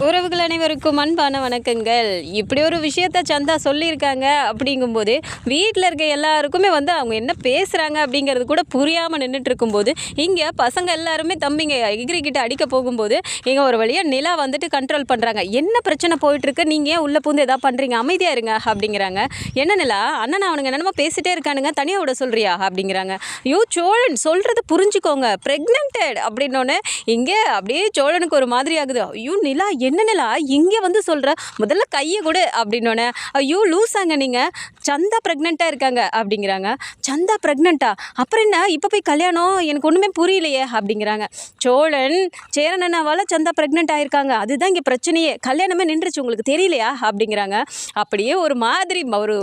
உறவுகள் அனைவருக்கும் அன்பான வணக்கங்கள். இப்படி ஒரு விஷயத்த சந்தா சொல்லியிருக்காங்க அப்படிங்கும்போது வீட்டில் இருக்க எல்லாருக்குமே அவங்க என்ன பேசுகிறாங்க அப்படிங்கிறது கூட புரியாமல் நின்றுட்டு இருக்கும்போது இங்கே பசங்க எல்லாருமே தம்பிங்க எகிரிக்கிட்ட அடிக்க போகும்போது இங்கே ஒரு வழியாக நிலா கண்ட்ரோல் பண்ணுறாங்க. என்ன பிரச்சனை போயிட்டுருக்கு, நீங்கள் ஏன் உள்ளே பூந்து எதாவது பண்ணுறீங்க, அமைதியாக இருங்க அப்படிங்கிறாங்க. என்ன நிலா, அண்ணன் அவனுங்க என்னமோ பேசிகிட்டே இருக்கானுங்க, தனியாக விட சொல்கிறியா அப்படிங்கிறாங்க. சோழன் சொல்கிறது புரிஞ்சுக்கோங்க, ப்ரெக்னென்டட் அப்படின்னோடனே இங்கே அப்படியே சோழனுக்கு ஒரு மாதிரி ஆகுது. நிலா என்னென்னலா இங்கே சொல்கிற, முதல்ல கையை கொடு அப்படின்னோடனே லூஸாங்க நீங்கள், சந்தா ப்ரெக்னெண்ட்டாக இருக்காங்க அப்படிங்கிறாங்க. சந்தா ப்ரெக்னெண்ட்டா, அப்புறம் என்ன இப்போ போய் கல்யாணம், எனக்கு ஒன்றுமே புரியலையே அப்படிங்கிறாங்க. சோழன் சேரனனாவால் சந்தா ப்ரெக்னென்ட் ஆகிருக்காங்க, அதுதான் இங்கே பிரச்சனையே, கல்யாணமே நின்றுச்சு, உங்களுக்கு தெரியலையா அப்படிங்கிறாங்க. அப்படியே ஒரு மாதிரி ஒரு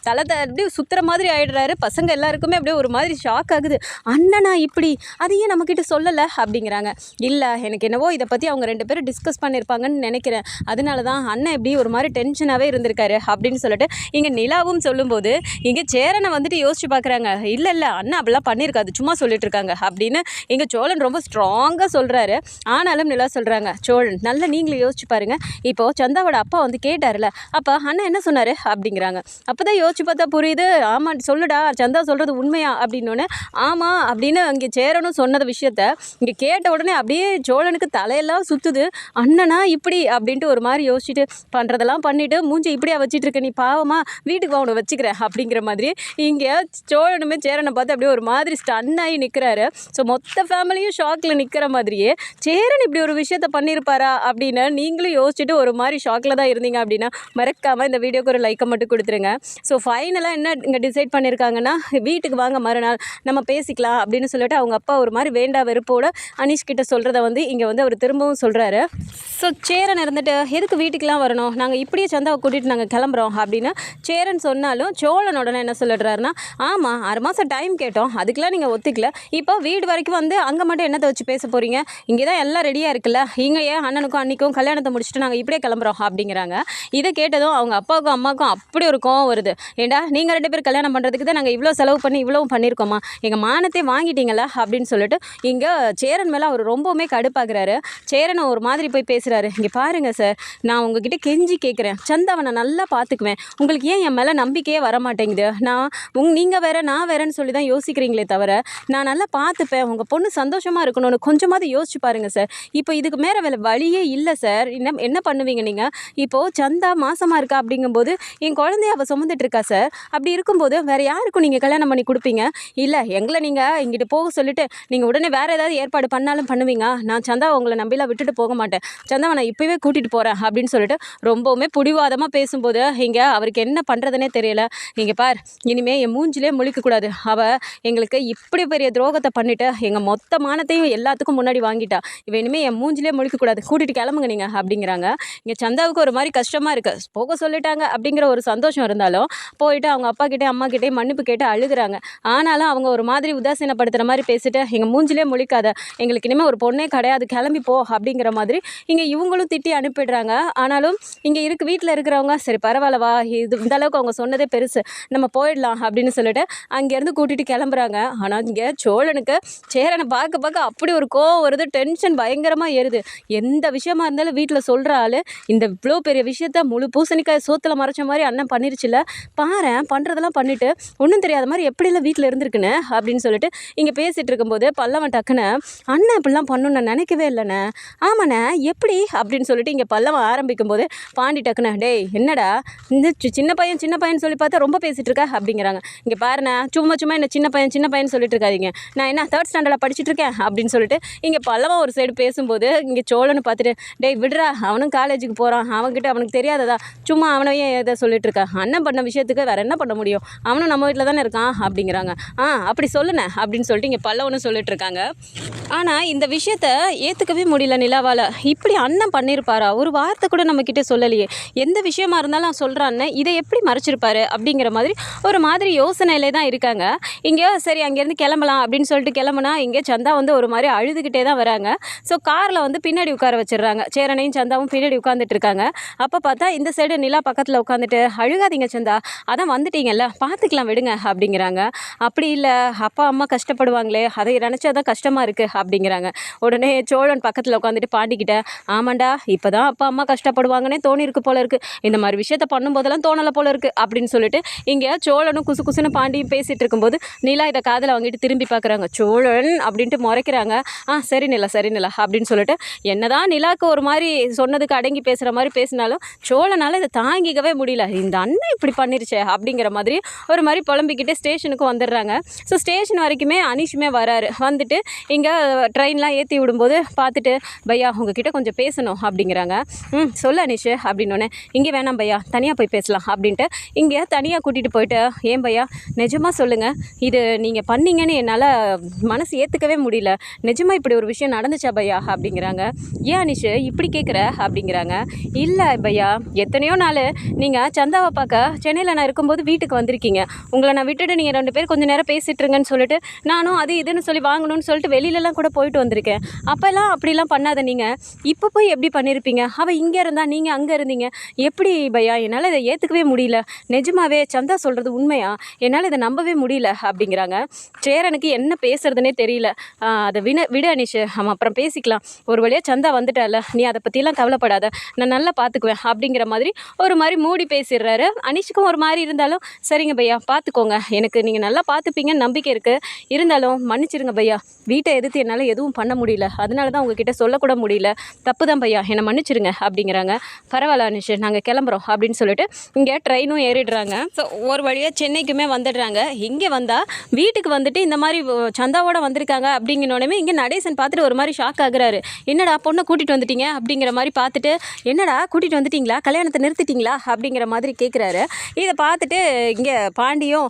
தலை அப்படியே சுற்றுற மாதிரி ஆகிடுறாரு. பசங்க எல்லாருக்குமே அப்படியே ஒரு மாதிரி ஷாக் ஆகுது. அண்ணனா இப்படி, அதையே நம்மக்கிட்ட சொல்லலை அப்படிங்கிறாங்க. இல்லை, எனக்கு என்னவோ இதை பற்றி அவங்க 2 பேரும் டிஸ்கஸ் பண்ணியிருப்பாங்கன்னு நினைக்கிறேன், அதனால தான் அண்ணன் இப்படி ஒரு மாதிரி டென்ஷனாகவே இருந்திருக்காரு அப்படின்னு சொல்லிட்டு இங்கே நிலாவும் சொல்லும்போது இங்கே சேரனை யோசிச்சு பார்க்குறாங்க. இல்லை அண்ணன் அப்படிலாம் பண்ணியிருக்காது, சும்மா சொல்லிட்டு இருக்காங்க அப்படின்னு இங்கே சோழன் ரொம்ப ஸ்ட்ராங்காக சொல்கிறாரு. ஆனாலும் நிலா சொல்கிறாங்க, சோழன் நல்லா நீங்களும் யோசிச்சு பாருங்கள், இப்போது சந்தாவோட அப்பா கேட்டார்ல, அப்போ அண்ணன் என்ன சொன்னார் அப்படிங்கிறாங்க. அப்போ தான் யோசிச்சு பார்த்தா புரியுது. ஆமாம் சொல்லுடா, சந்தா சொல்கிறது உண்மையா அப்படின்னோடனே ஆமாம் அப்படின்னு இங்கே சேரனும் சொன்னது விஷயத்த இங்கே கேட்ட உடனே அப்படியே சோழனுக்கு தலையெல்லாம் சுற்றுது. அண்ணனா இப்படி அப்படின்ட்டு ஒரு மாதிரி யோசிச்சுட்டு பண்ணுறதெல்லாம் பண்ணிவிட்டு மூஞ்சி இப்படியா வச்சிட்டு இருக்க, நீ பாவமா, வீட்டுக்கு அவனை வச்சுக்கிறேன் அப்படிங்கிற மாதிரி இங்கே சோழனுமே சேரனை பார்த்து அப்படியே ஒரு மாதிரி ஸ்டன் ஆகி நிற்கிறாரு. ஸோ மொத்த ஃபேமிலியும் ஷாக்கில் நிற்கிற மாதிரியே சேரன் இப்படி ஒரு விஷயத்த பண்ணியிருப்பாரா அப்படின்னு நீங்களும் யோசிச்சுட்டு ஒரு மாதிரி ஷாக்கில் தான் இருந்தீங்க அப்படின்னா மறக்காமல் இந்த வீடியோக்கு ஒரு லைக்கை மட்டும் கொடுத்துருங்க. ஸோ ஃபைனலாக என்ன இங்கே டிசைட் பண்ணியிருக்காங்கன்னா, வீட்டுக்கு வாங்க மறுநாள் நம்ம பேசிக்கலாம் அப்படின்னு சொல்லிட்டு அவங்க அப்பா ஒரு மாதிரி வேண்டா வெறுப்போட அனீஷ் கிட்ட சொல்கிறத இங்கே அவர் திரும்பவும் சொல்கிறாரு. ஸோ சேரன் இருந்துட்டு எதுக்கு வீட்டுக்கெலாம் வரணும், நாங்கள் இப்படியே சந்தாவை கூட்டிகிட்டு நாங்கள் கிளம்புறோம் அப்படின்னு சேரன் சொன்னாலும் சோழன் உடனே என்ன சொல்லிடுறாருன்னா, ஆமாம் 6 மாதம் டைம் கேட்டோம், அதுக்கெலாம் நீங்கள் ஒத்துக்கல, இப்போ வீடு வரைக்கும் அங்கே மட்டும் என்னத்தை வச்சு பேச போகிறீங்க, இங்கே தான் எல்லாம் ரெடியாக இருக்குல்ல, இங்கே ஏன் அண்ணனுக்கும் அன்னிக்கும் கல்யாணத்தை முடிச்சுட்டு நாங்கள் இப்படியே கிளம்புறோம் அப்படிங்கிறாங்க. இதை கேட்டதும் அவங்க அப்பாவுக்கும் அம்மாவுக்கும் அப்படி ஒரு கோவம் வருது. ஏண்டா நீங்கள் 2 பேர் கல்யாணம் பண்ணுறதுக்கு தான் நாங்கள் இவ்வளோ செலவு பண்ணி இவ்வளவும் பண்ணியிருக்கோமா, எங்கள் மானத்தை வாங்கிட்டீங்களா அப்படின்னு சொல்லிட்டு இங்கே சேரன் மேலே அவர் ரொம்பவுமே கடுப்பாகிறாரு. சேரனை ஒரு மாதிரி போய் பேசுகிறாரு. இங்கே பாருங்கள் சார், நான் உங்ககிட்ட கெஞ்சி கேட்குறேன், சந்தாவை நான் நல்லா பார்த்துக்குவேன், உங்களுக்கு ஏன் என் மேலே நம்பிக்கையே வர மாட்டேங்குது, நீங்கள் வேற நான் வேறன்னு சொல்லி தான் யோசிக்கிறீங்களே தவிர நான் நல்லா பார்த்துப்பேன், உங்கள் பொண்ணு சந்தோஷமாக இருக்கணும்னு கொஞ்சமாவது யோசிச்சு பாருங்கள் சார். இப்போ இதுக்கு மேலே வேலை வழியே இல்லை சார். என்ன பண்ணுவீங்க நீங்கள், இப்போது சந்தா மாசமாக இருக்கா அப்படிங்கும்போது என் குழந்தைய அவள் சுமந்துட்டு இருக்கா சார், அப்படி இருக்கும்போது வேறு யாருக்கும் நீங்கள் கல்யாணம் பண்ணி கொடுப்பீங்க, இல்லை எங்களை நீங்கள் இங்கிட்டு போக சொல்லிட்டு நீங்கள் உடனே வேறு ஏதாவது ஏற்பாடு பண்ணாலும் பண்ணுவீங்க, நான் சந்தாவை உங்களை நம்பிலாம் விட்டுட்டு போக மாட்டேன், சந்தாவை நான் இப்போவே கூட்டிகிட்டு போகிறேன் அப்படின்னு சொல்லிட்டு ரொம்பவுமே பிடிவாதமாக பேசும்போது இங்கே அவருக்கு என்ன பண்ணுறதுனே தெரியல. நீங்கள் பார், இனிமேல் என் மூஞ்சிலே முழிக்கக்கூடாது, அவள் எங்களுக்கு இப்படி பெரிய துரோகத்தை பண்ணிவிட்டு எங்கள் மொத்த மானத்தையும் எல்லாத்துக்கும் முன்னாடி வாங்கிட்டா, இவன் இனிமேல் என் மூஞ்சிலே முழிக்கக்கூடாது, கூட்டிகிட்டு கிளம்புங்க நீங்கள் அப்படிங்கிறாங்க. இங்கே சந்தாவுக்கு ஒரு மாதிரி கஷ்டமாக இருக்குது, போக சொல்லிட்டாங்க அப்படிங்கிற ஒரு சந்தோஷம் இருந்தாலும் போயிட்டு அவங்க அப்பா கிட்டே அம்மா கிட்டே மன்னிப்பு கேட்டு அழுகுறாங்க. ஆனாலும் அவங்க ஒரு மாதிரி உதாசீனப்படுத்துகிற மாதிரி பேசிட்டு எங்கள் மூஞ்சிலே முழிக்காத, எங்களுக்கு இனிமேல் ஒரு பொண்ணே கிடையாது, கிளம்பி போ அப்படிங்கிற மாதிரி இங்கே இவங்களும் திட்டி அனுப்பிடுறாங்க. ஆனாலும் இங்கே வீட்டில் இருக்கிறவங்க சரி பரவாயில்லவா, இது இந்த அளவுக்கு அவங்க சொன்னதே பெருசு, நம்ம போயிடலாம் அப்படின்னு சொல்லிட்டு அங்கேருந்து கூட்டிகிட்டு கிளம்புறாங்க. ஆனால் இங்கே சோழனுக்கு சேரனை பார்க்க அப்படி ஒரு கோவம் வருது, டென்ஷன் பயங்கரமாக ஏறுது. எந்த விஷயமா இருந்தாலும் வீட்டில் சொல்கிற ஆள் இந்த இவ்வளோ பெரிய விஷயத்த முழு பூசணிக்காய் சோத்தில் மறைச்ச மாதிரி அண்ணன் பண்ணிருச்சுல, பாரு பண்ணுறதெல்லாம் பண்ணிவிட்டு ஒன்றும் தெரியாத மாதிரி எப்படிலாம் வீட்டில் இருந்திருக்குன்னு அப்படின்னு சொல்லிட்டு இங்கே பேசிகிட்டு இருக்கும்போது பல்லவன் டக்குன்னு, அண்ணன் இப்படிலாம் பண்ணணும்னு நான் நினைக்கவே இல்லைண்ணே, ஆமாண்ணே எப்படி அப்படின்னு சொல்லிட்டு இங்கே பல்லவன் ஆரம்பிக்கும் போது பாண்டி டக்குன்னு, டேய் என்னடா இந்த சின்ன பையன் சொல்லி பார்த்தா ரொம்ப பேசிகிட்டு இருக்க அப்படிங்கிறாங்க. இங்கே பாருண்ணே, சும்மா என்ன சின்ன பையன் சொல்லிட்டு இருக்காதீங்க, நான் என்ன 3rd ஸ்டாண்டர்டில் படிச்சுட்டு இருக்கேன் அப்படின்னு சொல்லிட்டு இங்கே பல்லவன் ஒரு சைடு பேசும்போது இங்கே சோழன்னு பார்த்துட்டு, டேய் விடுறா, அவனும் காலேஜுக்கு போகிறான், அவன்கிட்ட அவனுக்கு தெரியாததா, சும்மா அவனையே எதை சொல்லிட்டு இருக்கா, அண்ணன் பண்ண விஷயத்துக்கு வேறு என்ன பண்ண முடியும், அவனும் நம்ம வீட்டில் தானே இருக்கான் அப்படிங்கிறாங்க. அப்படி சொல்லுண்ணே அப்படின்னு சொல்லிட்டு இங்கே பல்லவனும் சொல்லிட்டு இருக்காங்க. ஆனால் இந்த விஷயத்த ஏற்றுக்கவே முடியல நிலாவால். இப்படி அண்ணன் பண்ணியிருப்பாரா, ஒரு வார்த்தை கூட நம்மக்கிட்ட சொல்லலையே, எந்த விஷயமா இருந்தாலும் சொல்கிறான்னு இதை எப்படி மறைச்சிருப்பாரு அப்படிங்கிற மாதிரி ஒரு மாதிரி யோசனையிலே தான் இருக்காங்க. இங்கே சரி அங்கேருந்து கிளம்பலாம் அப்படின்னு சொல்லிட்டு கிளம்புனா இங்கே சந்தா ஒரு மாதிரி அழுதுகிட்டே தான் வராங்க. ஸோ காரில் பின்னாடி உட்கார வச்சிடுறாங்க, சேரனையும் சந்தாவும் பின்னாடி உட்காந்துட்டு இருக்காங்க. அப்போ பார்த்தா இந்த சைடு நிலா பக்கத்தில் உட்காந்துட்டு, அழுகாதீங்க சந்தா, அதான் வந்துட்டீங்கல்ல பார்த்துக்கலாம் விடுங்க அப்படிங்கிறாங்க. அப்படி இல்லை, அப்பா அம்மா கஷ்டப்படுவாங்களே, அதை நினச்சா தான் கஷ்டமாக இருக்குது அப்படிங்கிறாங்க. உடனே சோழன் பக்கத்தில் உட்காந்துட்டு பாண்டிக்கிட்ட, ஆமாண்டா ஏன்டா இப்போ தான் அப்பா அம்மா கஷ்டப்படுவாங்கன்னே தோணிருக்கு போல இருக்குது, இந்த மாதிரி விஷயத்த பண்ணும்போதெல்லாம் தோணலை போல இருக்குது அப்படின்னு சொல்லிட்டு இங்கே சோழனும் குசு குசுன்னு பாண்டியும் பேசிகிட்டு இருக்கும்போது நிலா இதை காதில் வாங்கிட்டு திரும்பி பார்க்குறாங்க. சோழன் அப்படின்ட்டு முறைக்கிறாங்க. சரி நிலா சரி நிலா அப்படின்னு சொல்லிட்டு என்னதான் நிலாவுக்கு ஒரு மாதிரி சொன்னதுக்கு அடங்கி பேசுகிற மாதிரி பேசினாலும் சோழனால் இதை தாங்கிக்கவே முடியல. இந்த அண்ணன் இப்படி பண்ணிருச்சே அப்படிங்கிற மாதிரி ஒரு மாதிரி புலம்பிக்கிட்டு ஸ்டேஷனுக்கு வந்துடுறாங்க. ஸோ ஸ்டேஷன் வரைக்குமே அனீஷுமே வராரு. வந்துட்டு இங்கே ட்ரெயின்லாம் ஏற்றி விடும்போது பார்த்துட்டு பையா உங்ககிட்ட கொஞ்சம் பேசணும் அப்படிங்கிறாங்க. சொல்லு அனீஷ் அப்படின்னோடனே இங்கே வேணாம் பையா தனியாக போய் பேசலாம் அப்படின்ட்டு இங்கே தனியாக கூட்டிகிட்டு போயிட்டு ஏன் பையா நிஜமாக சொல்லுங்கள், இது நீங்கள் பண்ணீங்கன்னு என்னால் மனசு ஏற்றுக்கவே முடியல, நிஜமாக இப்படி ஒரு விஷயம் நடந்துச்சா பையா அப்படிங்கிறாங்க. ஏன் அனீஷ் இப்படி கேட்குற அப்படிங்கிறாங்க. இல்லை பையா எத்தனையோ நாள் நீங்கள் சந்தாவை பார்க்க சென்னையில் நான் இருக்கும்போது வீட்டுக்கு வந்திருக்கீங்க, உங்களை நான் விட்டுட்டு நீங்கள் 2 பேர் கொஞ்சம் நேரம் பேசிட்டுருங்கன்னு சொல்லிட்டு நானும் அது இதுன்னு சொல்லி வாங்கணும்னு சொல்லிட்டு வெளியிலலாம் கூட போயிட்டு வந்திருக்கேன். அப்போல்லாம் அப்படிலாம் பண்ணாத நீங்கள் இப்போ போய் எப்படி பண்ணியிருப்பீங்க, அவள் இங்கே இருந்தா நீங்கள் அங்கே இருந்தீங்க, எப்படி பையா என்னால் இதை ஏற்றுக்கவே முடியல, நிஜமாவே சந்தா சொல்கிறது உண்மையா, என்னால் இதை நம்பவே முடியல அப்படிங்கிறாங்க. சேரனுக்கு என்ன பேசுறதுனே தெரியல. அதை விடு அனீஷ், அவன் அப்புறம் பேசிக்கலாம், ஒரு வழியாக சந்தா வந்துட்டால, நீ அதை பற்றிலாம் கவலைப்படாத, நான் நல்லா பார்த்துக்குவேன் அப்படிங்கிற மாதிரி ஒரு மாதிரி மூடி பேசிடுறாரு. அனீஷுக்கும் ஒரு மாதிரி இருந்தாலும் சரிங்க பையா பார்த்துக்கோங்க, எனக்கு நீங்கள் நல்லா பார்த்துப்பீங்கன்னு நம்பிக்கை இருக்குது, இருந்தாலும் மன்னிச்சிருங்க பையா, வீட்டை எதிர்த்து என்னால் எதுவும் பண்ண முடியல, அதனால தான் உங்ககிட்ட சொல்லக்கூட முடியல, தப்பு தான் பையா என்னை மன்னிச்சிருங்க அப்படிங்கிறாங்க. பரவாயில்ல அனீஷ் நாங்கள் கிளம்புறோம் அப்படின்னு சொல்லிட்டு இங்கே ட்ரெயினும் ஏறிடுறாங்க. ஸோ ஒரு வழியாக சென்னைக்குமே வந்துடுறாங்க. இங்கே வந்தால் வீட்டுக்கு வந்துட்டு இந்த மாதிரி சந்தாவோட வந்திருக்காங்க அப்படிங்கினோடனே இங்கே நடேசன் பார்த்துட்டு ஒரு மாதிரி ஷாக் ஆகுறாரு. என்னடா பொண்ணை கூட்டிகிட்டு வந்துட்டீங்க அப்படிங்கிற மாதிரி பார்த்துட்டு என்னடா கூட்டிகிட்டு வந்துட்டிங்களா, கல்யாணத்தை நிறுத்திட்டிங்களா அப்படிங்கிற மாதிரி கேட்குறாரு. இதை பார்த்துட்டு இங்கே பாண்டியும்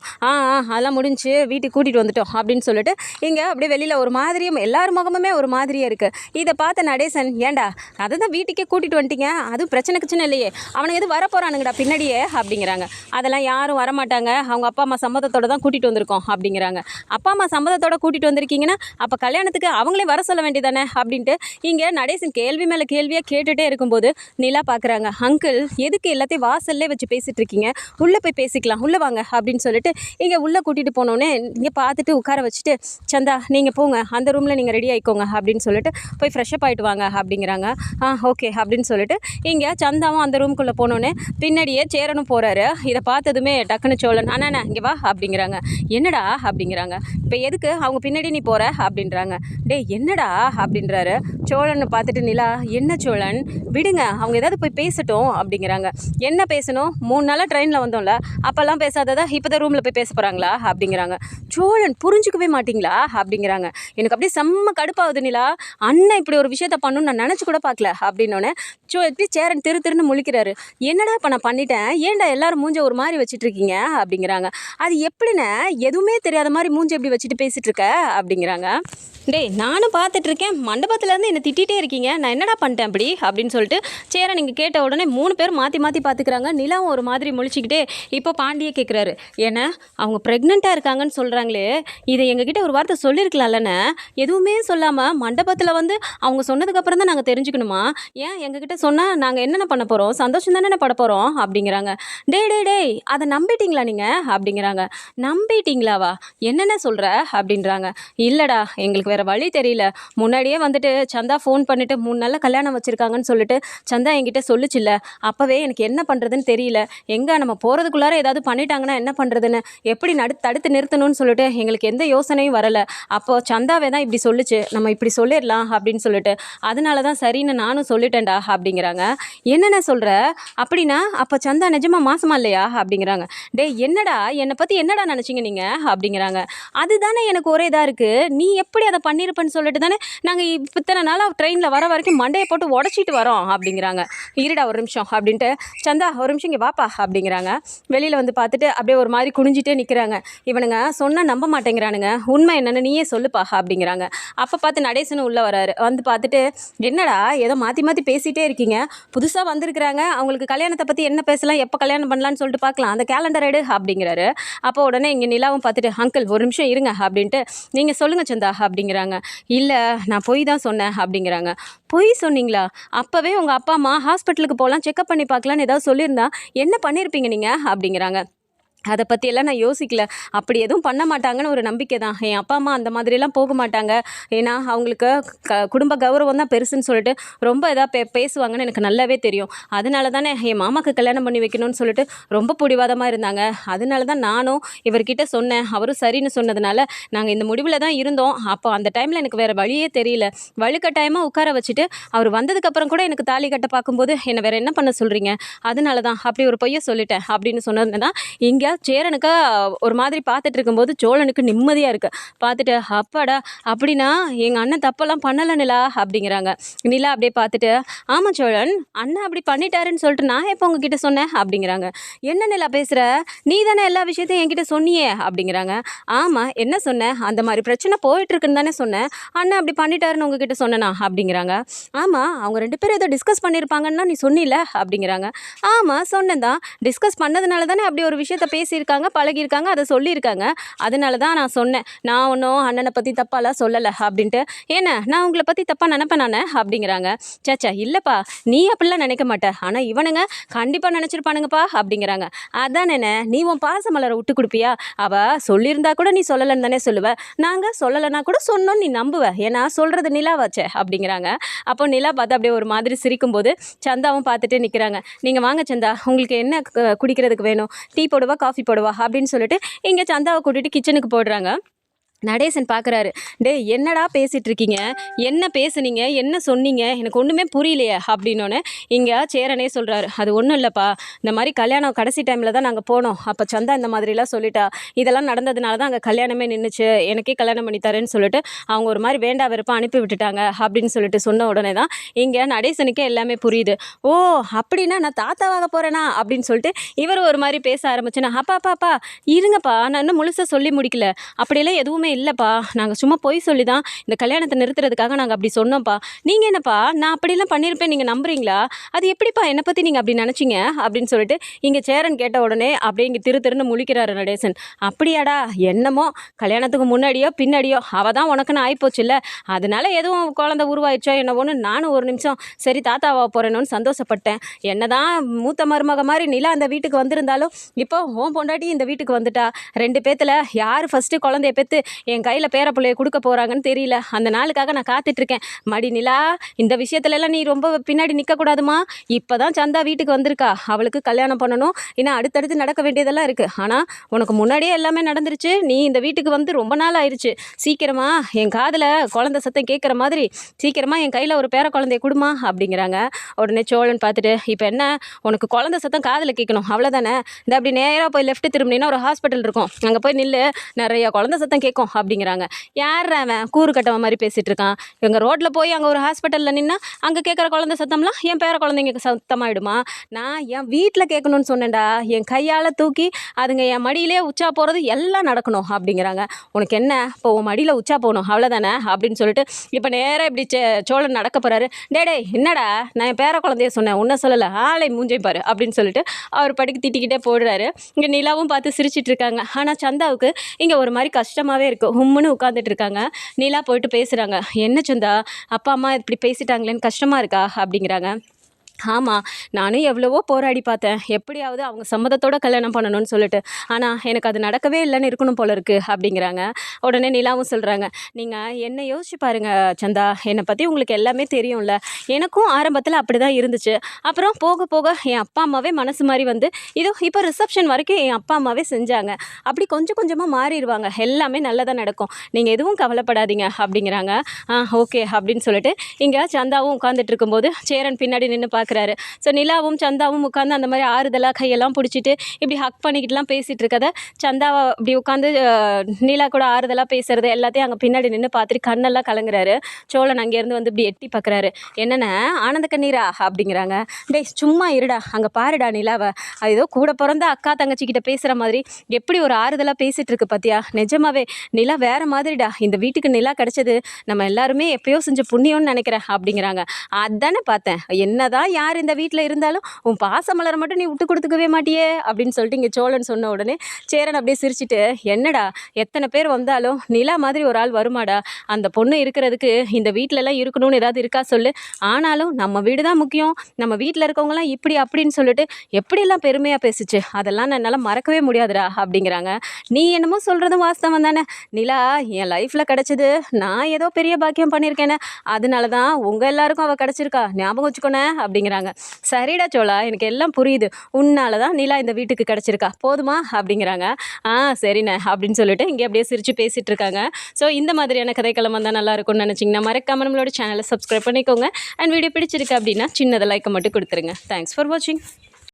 அதெல்லாம் முடிஞ்சு வீட்டுக்கு கூட்டிகிட்டு வந்துட்டோம் அப்படின்னு சொல்லிட்டு இங்கே அப்படியே வெளியில் ஒரு மாதிரியும் எல்லார் முகமுமே ஒரு மாதிரியாக இருக்குது. இதை பார்த்த நடேசன் ஏண்டா அதை தான் வீட்டுக்கே கூட்டிகிட்டு வந்துட்டீங்க, அதுவும் பிரச்சனை இல்லையே, அவனுக்கு எது வரப்போகிறானுங்கடா பின்னாடியே அப்படிங்கிறாங்க. அதெல்லாம் யாரும் வரமாட்டாங்க, அவங்க அப்பா அம்மா சம்மதத்தோடு தான் கூட்டிகிட்டு வந்திருக்கோம் அப்படிங்கிறாங்க. அப்பா அம்மா சம்மதத்தோடு கூட்டிகிட்டு வந்திருக்கீங்கன்னா அப்போ கல்யாணத்துக்கு அவங்களே வர சொல்ல வேண்டியதானே அப்படின்ட்டு இங்கே நடேசன் கேள்வி மேலே கேள்வியாக கேட்டுகிட்டே இருக்கும்போது நிலா பார்க்குறாங்க. அங்கிள் எதுக்கு எல்லாத்தையும் வாசல்லே வச்சு பேசிகிட்டு இருக்கீங்க, உள்ளே போய் பேசிக்கலாம், உள்ளே வாங்க அப்படின்னு சொல்லிட்டு இங்கே உள்ளே கூட்டிகிட்டு போனோன்னே இங்கே பார்த்துட்டு உட்கார வச்சுட்டு சந்தா நீங்கள் போங்க அந்த ரூமில் நீங்கள் ரெடி ஆகிக்கோங்க அப்படின்னு சொல்லிட்டு போய் ஃப்ரெஷ்அப் ஆகிட்டு வாங்க அப்படிங்கிறாங்க. ஓகே அப்படின்னு சொல்லிட்டு இங்கே சந்தாவும் அந்த ரூம்குள்ளே போனோன்னே பின்னாடியே சேரனும் போகிறாரு. இதை பார்த்ததுமே டக்குன்னு சோழன் அண்ணா இங்கே வா அப்படிங்கிறாங்க. என்னடா அப்படிங்கிறாங்க. இப்போ எதுக்கு அவங்க பின்னாடி நீ போகிற அப்படின்றாங்க. என்னடா அப்படின்றாரு. சோழனை பார்த்துட்டு நிலா என்ன சோழன் விடுங்க அவங்க ஏதாவது போய் பேசட்டும் அப்படிங்கிறாங்க. என்ன பேசணும், 3 நாளாக ட்ரெயினில் வந்தோம்ல அப்போல்லாம் பேசாததா இப்போ தான் ரூமில் போய் பேச போகிறாங்களா அப்படிங்கிறாங்க. சோழன் புரிஞ்சுக்கவே மாட்டிங்களா அப்படிங்கிறாங்க. எனக்கு அப்படியே செம்ம கடுப்பாகுது நிலா, அண்ணன் இப்படி ஒரு விஷயத்த பண்ணணும்னு நான் நினச்சி கூட பார்க்கல அப்படின்னோடனே எப்படி சேரன் திருன்னு முழிக்கிறாரு. என்னடா இப்போ நான் பண்ணிட்டேன், ஏன்டா எல்லாரும் மூஞ்ச ஒரு மாதிரி வச்சுட்டு இருக்கீங்க அப்படிங்கிறாங்க. அது எப்படின்னு எதுவுமே தெரியாத மாதிரி மூஞ்ச எப்படி வச்சுட்டு பேசிகிட்டு இருக்க அப்படிங்கிறாங்க. நானும் பார்த்துட்டு இருக்கேன், மண்டபத்துலேருந்து என்னை திட்டிகிட்டே இருக்கீங்க, நான் என்னடா பண்ணிட்டேன் அப்படி அப்படின்னு சொல்லிட்டு சேரன் நீங்கள் கேட்ட உடனே 3 பேர் மாற்றி பார்த்துக்கிறாங்க. நிலாவும் ஒரு மாதிரி முழிச்சிக்கிட்டே இப்போ பாண்டியே கேட்குறாரு. ஏன்னா அவங்க ப்ரெக்னெண்ட்டாக இருக்காங்கன்னு சொல்கிறாங்களே, இதை எங்ககிட்ட ஒரு வார்த்தை சொல்லியிருக்கலாம்லன்னு எதுவுமே சொல்லாமல் மண்டபத்தில் வந்து அவங்க சொன்னதுக்கப்புறம் தான் நாங்கள் தெரிஞ்சுக்கணுமா, ஏன் எங்ககிட்ட சொன்னால் நாங்கள் என்னென்ன பண்ண போகிறோம், சந்தோஷம் தானே பட போகிறோம் அப்படிங்கிறாங்க. டேய் அதை நம்பிட்டீங்களா நீங்கள் அப்படிங்கிறாங்க. நம்பிட்டீங்களாவா, என்னென்ன சொல்கிற அப்படின்றாங்க. இல்லைடா எங்களுக்கு வேறு வழி தெரியல, முன்னாடியே வந்துட்டு சந்தா ஃபோன் பண்ணிவிட்டு 3 நாளில் கல்யாணம் வச்சுருக்காங்கன்னு சொல்லிட்டு சந்தா என்கிட்ட சொல்லிச்சில்ல, அப்போவே எனக்கு என்ன பண்ணுறதுன்னு தெரியல, எங்கே நம்ம போகிறதுக்குள்ளார ஏதாவது பண்ணிட்டாங்கன்னா என்ன பண்ணுறதுன்னு, எப்படி தடுத்து நிறுத்தணும்னு சொல்லிட்டு எங்களுக்கு எந்த யோசனையும் வரலை, அப்போது சந்தாவே தான் இப்படி சொல்லிச்சு, நம்ம இப்படி சொல்லிடலாம் அப்படின்னு சொல்லிட்டு அதனால தான் சரின்னு நானும் சொல்லிட்டேன்டா அப்படிங்கிறாங்க. என்னென்ன சொல்கிற அப்படின்னா, அப்போ சந்தா நிஜமாக மாசமா இல்லையா அப்படிங்கிறாங்க. என்னடா என்னை பற்றி என்னடா நினச்சிங்க நீங்கள் அப்படிங்கிறாங்க. அதுதானே எனக்கு ஒரே இதாக இருக்குது, நீ எப்படி அதை பண்ணியிருப்பேன்னு சொல்லிட்டு தானே நாங்கள் இத்தனை நாளாக ட்ரெயினில் வர வரைக்கும் மண்டையை போட்டு உடச்சிட்டு வரோம் அப்படிங்கிறாங்க. இருடா ஒரு நிமிஷம் அப்படின்ட்டு சந்தா ஒரு நிமிஷம் இங்கே வாப்பா அப்படிங்கிறாங்க. வெளியில் வந்து பார்த்துட்டு அப்படியே ஒரு மாதிரி குனிஞ்சிட்டே நிற்கிறாங்க. இவனுங்க சொன்னால் நம்ப மாட்டேங்கிறானுங்க, உண்மை என்னென்னு நீயே சொல்லுப்பா அப்படிங்கிறாங்க. அப்போ பார்த்து நடேசனும் உள்ளே வராரு. வந்து பார்த்துட்டு என்னடா ஏதோ மாற்றி பேசிகிட்டே இருக்கீங்க, புதுசாக வந்திருக்கிறாங்க, அவங்களுக்கு கல்யாணத்தை பற்றி என்ன பேசலாம், எப்போ கல்யாணம் பண்ணலான்னு சொல்லிட்டு பார்க்கலாம், அந்த கேலண்டர் எடு அப்படிங்கிறாரு. அப்போ உடனே இங்கே நிலாவும் பார்த்துட்டு அங்கிள் ஒரு நிமிஷம் இருங்க அப்படின்ட்டு நீங்கள் சொல்லுங்கள் சந்தா அப்படிங்கிறாங்க. இல்லை நான் பொய் தான் சொன்னேன் அப்படிங்கிறாங்க. பொய் சொன்னீங்களா, அப்போவே உங்கள் அப்பா அம்மா ஹாஸ்பிட்டலுக்கு போகலாம் செக்அப் பண்ணி பார்க்கலான்னு ஏதாவது சொல்லியிருந்தா என்ன பண்ணியிருப்பீங்க நீங்கள் அப்படிங்கிறாங்க. அத பத்தியெல்லாம் நான் யோசிக்கல. அப்படி எதுவும் பண்ண மாட்டாங்கன்னு ஒரு நம்பிக்கை தான். என் அப்பா, அம்மா அந்த மாதிரிலாம் போக மாட்டாங்க. ஏன்னா, அவங்களுக்கு குடும்ப கௌரவம் தான் பெருசுன்னு சொல்லிட்டு ரொம்ப இதா பேசுவாங்கன்னு எனக்கு நல்லாவே தெரியும். அதனால தானே என் மாமாக்கு கல்யாணம் பண்ணி வைக்கணும்னு சொல்லிட்டு ரொம்ப பிடிவாதமா இருந்தாங்க. அதனால தான் நானும் இவர்கிட்ட சொன்னேன். அவரும் சரின்னு சொன்னதுனால, நாங்க இந்த முடிவுல தான் இருந்தோம். அப்போ அந்த டைம்ல எனக்கு வேற வழியே தெரியல. வலுக்கட்டாயமா உட்கார வச்சுட்டு, அவர் வந்ததுக்கப்புறம் கூட எனக்கு தாலி கட்ட பார்க்கும்போது, "என்ன வேற என்ன பண்ண சொல்றீங்க? அதனால தான் அப்படி ஒரு பொய்ய சொல்லிட்டேன்." அப்படின்னு சொன்னது தான் இங்க சேரனுக்கு ஒரு மாதிரி பார்த்துட்டு இருக்கும்போது சோழனுக்கு நிம்மதியா இருக்கு. பார்த்துட்டு, "அப்பாடா! அப்படின்னா எங்க அண்ணன் தப்பெல்லாம் பண்ணல நிலா" அப்படிங்கிறாங்க. நிலா அப்படியே பார்த்துட்டு, "ஆமா சோழன், அண்ணன் அப்படி பண்ணிட்டாருன்னு சொல்லிட்டு நான் எப்போ உங்ககிட்ட சொன்னேன்?" அப்படிங்கிறாங்க. "என்ன நிலா பேசுற? நீ தானே எல்லா விஷயத்தையும் என்கிட்ட சொன்னியே" அப்படிங்கிறாங்க. "ஆமா, என்ன சொன்னேன்? அந்த மாதிரி பிரச்சனை போயிட்டு இருக்குன்னு தானே சொன்னேன். அண்ணன் அப்படி பண்ணிட்டாருன்னு உங்ககிட்ட சொன்னேனா?" அப்படிங்கிறாங்க. "ஆமா, அவங்க 2 பேரும் ஏதோ டிஸ்கஸ் பண்ணியிருப்பாங்கன்னா நீ சொன்னில" அப்படிங்கிறாங்க. "ஆமா, சொன்னேன் தான். டிஸ்கஸ் பண்ணதுனால தானே அப்படி ஒரு விஷயத்த பேசியிருக்காங்க, பழகியிருக்காங்க, அத சொல்லியிருக்காங்க. அதனால தான் நான் சொன்னேன். நான் ஒன்றும் அண்ணனை பத்தி தப்பாலாம் சொல்லல" அப்படின்ட்டு. "ஏண்ணே, நான் உங்கள பத்தி தப்பா நினைப்பேன் நானு?" அப்படிங்கிறாங்க. "ச்சே இல்லப்பா, நீ அப்படிலாம் நினைக்க மாட்ட. ஆனா இவனுங்க கண்டிப்பா நினைச்சிருப்பானுங்கப்பா" அப்படிங்கிறாங்க. "அதானேண்ணே, நீ உன் பாசமலர விட்டு குடுப்பியா? அவ சொல்லியிருந்தா கூட நீ சொல்லலன்னு தானே சொல்லுவ. நாங்க சொல்லலைன்னா கூட சொன்னோன்னு நீ நம்புவ. ஏன்னா சொல்றது நிலாவாச்சே" அப்படிங்கிறாங்க. அப்போ நிலா பார்த்து அப்படியே ஒரு மாதிரி சிரிக்கும்போது சந்தாவும் பார்த்துட்டே நிற்கிறாங்க. "நீங்க வாங்க சந்தா, உங்களுக்கு என்ன குடிக்கிறதுக்கு வேணும்? டீ போடவா, காஃபி போடவா?" அப்படின்னு சொல்லிட்டு இங்கே சந்தாவை கூட்டிட்டு கிச்சனுக்கு போடுறாங்க. நடேசன் பார்க்குறாரு. "டேய், என்னடா பேசிட்டு இருக்கீங்க? என்ன பேசுனீங்க? என்ன சொன்னீங்க? எனக்கு ஒன்றுமே புரியலையே" அப்படின்னோடனே இங்கே சேரனே சொல்கிறாரு. "அது ஒன்றும் இல்லைப்பா, இந்த மாதிரி கல்யாணம் கடைசி டைமில் தான் நாங்கள் போனோம். அப்போ சந்தா இந்த மாதிரிலாம் சொல்லிட்டா. இதெல்லாம் நடந்ததுனால தான் அங்கே கல்யாணமே நின்றுச்சு. எனக்கே கல்யாணம் பண்ணி தரேன்னு சொல்லிட்டு அவங்க ஒரு மாதிரி வேண்டா வெறுப்பா அனுப்பி விட்டுட்டாங்க" அப்படின்னு சொல்லிட்டு சொன்ன உடனே தான் இங்கே நடேசனுக்கே எல்லாமே புரியுது. "ஓ, அப்படின்னா நான் தாத்தாவாக போகிறேனா?" அப்படின்னு சொல்லிட்டு இவர் ஒரு மாதிரி பேச ஆரம்பிச்சுன்னா, "அப்பா அப்பா அப்பா இருங்கப்பா, நான் இன்னும் முழுசாக சொல்லி முடிக்கல. அப்படியெல்லாம் எதுவுமே இல்லைப்பா. நாங்கள் சும்மா பொய் சொல்லி தான் இந்த கல்யாணத்தை நிறுத்துறதுக்காக நாங்கள் அப்படி சொன்னோம்ப்பா. நீங்கள் என்னப்பா, நான் அப்படிலாம் பண்ணியிருப்பேன் நீங்கள் நம்புறீங்களா? அது எப்படிப்பா என்னை பற்றி நீங்கள் அப்படி நினச்சிங்க?" அப்படின்னு சொல்லிட்டு இங்கே சேரன் கேட்ட உடனே அப்படியே இங்கே திருன்னு முழிக்கிறாரு நடேசன். "அப்படியாடா, என்னமோ கல்யாணத்துக்கு முன்னாடியோ பின்னாடியோ அவள் தான் உனக்குன்னு ஆகிப்போச்சுல்ல, அதனால எதுவும் குழந்தை உருவாயிடுச்சோ என்னவோன்னு நானும் ஒரு நிமிஷம் சரி தாத்தாவா போகிறேன்னு சந்தோஷப்பட்டேன். என்னதான் மூத்த மருமக மாதிரி நிலா அந்த வீட்டுக்கு வந்திருந்தாலும் இப்போ உன் பொண்டாட்டி இந்த வீட்டுக்கு வந்துட்டா. 2 பேத்துல யார் ஃபஸ்ட்டு குழந்தைய பெற்று என் கையில் பேர பிள்ளைய கொடுக்க போகிறாங்கன்னு தெரியல. அந்த நாளுக்காக நான் காத்துட்ருக்கேன். மடி நிலா, இந்த விஷயத்துலலாம் நீ ரொம்ப பின்னாடி நிற்கக்கூடாதுமா. இப்போ தான் சந்தா வீட்டுக்கு வந்திருக்கா. அவளுக்கு கல்யாணம் பண்ணணும். இன்னும் அடுத்தடுத்து நடக்க வேண்டியதெல்லாம் இருக்குது. ஆனால் உனக்கு முன்னாடியே எல்லாமே நடந்துருச்சு. நீ இந்த வீட்டுக்கு வந்து ரொம்ப நாள் ஆயிடுச்சு. சீக்கிரமா என் காதில் குழந்தை சத்தம் கேட்குற மாதிரி சீக்கிரமாக என் கையில் ஒரு பேர குழந்தைய கொடுமா" அப்படிங்கிறாங்க. உடனே சோழன் பார்த்துட்டு, "இப்போ என்ன, உனக்கு குழந்தை சத்தம் காதில் கேட்கணும் அவ்வளோதானே? இந்த அப்படி நேராக போய் லெஃப்ட் திரும்பினீன்னா ஒரு ஹாஸ்பிட்டல் இருக்கும். அங்கே போய் நில்லு, நிறைய குழந்தை சத்தம் கேட்கும்" அப்படிங்கிறாங்க. "யார்ரா அவன் கூறு கட்டவன் மாதிரி பேசிகிட்டு இருக்கான்? இவங்க ரோட்டில் போய் அங்கே ஒரு ஹாஸ்பிட்டலில் நின்னா அங்கே கேட்குற குழந்தை சத்தம்லாம் என் பேர குழந்தைங்க சத்தமாயிடுமா? நான் என் வீட்டில் கேட்கணும்னு சொன்னேன்டா. என் கையால் தூக்கி அதுங்க என் மடியிலே உச்சா போகிறது எல்லாம் நடக்கணும்" அப்படிங்கிறாங்க. "உனக்கு என்ன, இப்போ உன் மடியில் உச்சா போகணும் அவ்வளோதானே?" அப்படின்னு சொல்லிட்டு இப்போ நேராக இப்படி சோழன் நடக்க போகிறாரு. "டேய் என்னடா, நான் என் பேர குழந்தைய சொன்னேன், உன்னை சொல்லலை. ஆளை மூஞ்சை பாரு" அப்படின்னு சொல்லிட்டு அவர் படிக்கு திட்டிக்கிட்டே போடுறாரு. இங்கே நிலாவும் பார்த்து சிரிச்சிட்டு இருக்காங்க. ஆனால் சந்தாவுக்கு இங்கே ஒரு மாதிரி கஷ்டமாகவே இருக்குது. உம்முன்னு உட்காந்துட்டு இருக்காங்க. நிலா போயிட்டு பேசுகிறாங்க. "என்ன சந்தா, அப்பா அம்மா இப்படி பேசிட்டாங்களேன்னு கஷ்டமாக இருக்கா?" அப்படிங்கிறாங்க. "ஆமாம், நானும் எவ்வளவோ போராடி பார்த்தேன். எப்படியாவது அவங்க சம்மதத்தோட கல்யாணம் பண்ணணும்னு சொல்லிட்டு. ஆனால் எனக்கு அது நடக்கவே இல்லைன்னு இருக்கணும் போல இருக்குது" அப்படிங்கிறாங்க. உடனே நிலாவும் சொல்கிறாங்க, "நீங்கள் என்ன யோசிச்சு பாருங்க சந்தா, என்னை பற்றி உங்களுக்கு எல்லாமே தெரியும்ல. எனக்கும் ஆரம்பத்தில் அப்படி தான் இருந்துச்சு. அப்புறம் போக போக என் அப்பா அம்மாவே மனசு மாதிரி வந்து இதோ இப்போ ரிசப்ஷன் வரைக்கும் என் அப்பா அம்மாவே செஞ்சாங்க. அப்படி கொஞ்சம் கொஞ்சமாக மாறிடுவாங்க. எல்லாமே நல்லதாக நடக்கும். நீங்கள் எதுவும் கவலைப்படாதீங்க" அப்படிங்கிறாங்க. ஓகே" அப்படின்னு சொல்லிட்டு இங்கே சந்தாவும் உட்காந்துட்டு இருக்கும்போது சேரன் பின்னாடி நின்று பார்க்குறாரு. ஸோ நிலாவும் சந்தாவும் உட்காந்து அந்த மாதிரி ஆறுதலாக கையெல்லாம் பிடிச்சிட்டு இப்படி ஹக் பண்ணிக்கிட்டுலாம் பேசிகிட்டு இருக்கதை சந்தாவை அப்படி உட்காந்து நிலா கூட ஆறுதலாக பேசுறது எல்லாத்தையும் அங்கே பின்னாடி நின்று பார்த்துட்டு கண்ணெல்லாம் கலங்குறாரு. சோழன் அங்கேருந்து வந்து இப்படி எட்டி பார்க்குறாரு. "என்னென்ன ஆனந்த கண்ணீரா?" அப்படிங்கிறாங்க. "டேய் சும்மா இருடா, அங்கே பாருடா நிலாவை. அது ஏதோ கூட பிறந்த அக்கா தங்கச்சிக்கிட்ட பேசுகிற மாதிரி எப்படி ஒரு ஆறுதலாக பேசிகிட்டு இருக்கு பார்த்தியா? நிஜமாவே நிலா வேறு மாதிரிடா. இந்த வீட்டுக்கு நிலா கிடச்சது நம்ம எல்லாருமே எப்பயோ செஞ்ச புண்ணியம்னு நினைக்கிறேன்" அப்படிங்கிறாங்க. "அதானே பார்த்தேன், என்னதான் யார் இந்த வீட்டில் இருந்தாலும் உன் பாசமலரை மட்டும் நீ விட்டு கொடுத்துக்கவே மாட்டியே அப்படின்னு சொல்லிட்டு இங்கே சோழன் சொன்ன உடனே சேரன் அப்படியே சிரிச்சிட்டு, என்னடா எத்தனை பேர் வந்தாலும் நிலா மாதிரி ஒரு ஆள் வருமாடா, அந்த பொண்ணு இருக்கிறதுக்கு இந்த வீட்டிலலாம் இருக்கணும்னு ஏதாவது இருக்கா சொல்லு, ஆனாலும் நம்ம வீடு தான் முக்கியம், நம்ம வீட்டில் இருக்கவங்கலாம் இப்படி அப்படின்னு சொல்லிட்டு எப்படியெல்லாம் பெருமையாக பேசுச்சு, அதெல்லாம் என்னால் மறக்கவே முடியாதுடா அப்படிங்கிறாங்க. நீ என்னமோ சொல்கிறதும் வாஸ்தவம் தானே, நிலா என் லைஃப்பில் கிடச்சிது, நான் ஏதோ பெரிய பாக்கியம் பண்ணியிருக்கேனே, அதனால தான் உங்கள் எல்லாருக்கும் அவள் கிடச்சிருக்கா, ஞாபகம் வச்சுக்கோனே அப்படிங்கிறாங்க. சரிடா சோழா, எனக்கு எல்லாம் புரியுது, உன்னால தான் நிலா இந்த வீட்டுக்கு கிடச்சிருக்கா, போதுமா அப்படிங்கிறாங்க. சரிண்ணே அப்படின்னு சொல்லிட்டு இங்கே அப்படியே சிரித்து பேசிகிட்டு இருக்காங்க. ஸோ இந்த மாதிரியான கதைக்களம் வந்தால் நல்லா இருக்கும்னு நினச்சிங்கன்னா மறக்காம நம்மளோட சேனலை சப்ஸ்கிரைப் பண்ணிக்கோங்க. அண்ட் வீடியோ பிடிச்சிருக்கு அப்படின்னா சின்னதை லைக்கை மட்டும் கொடுத்துருங்க. தேங்க்ஸ் ஃபார் வாட்சிங்.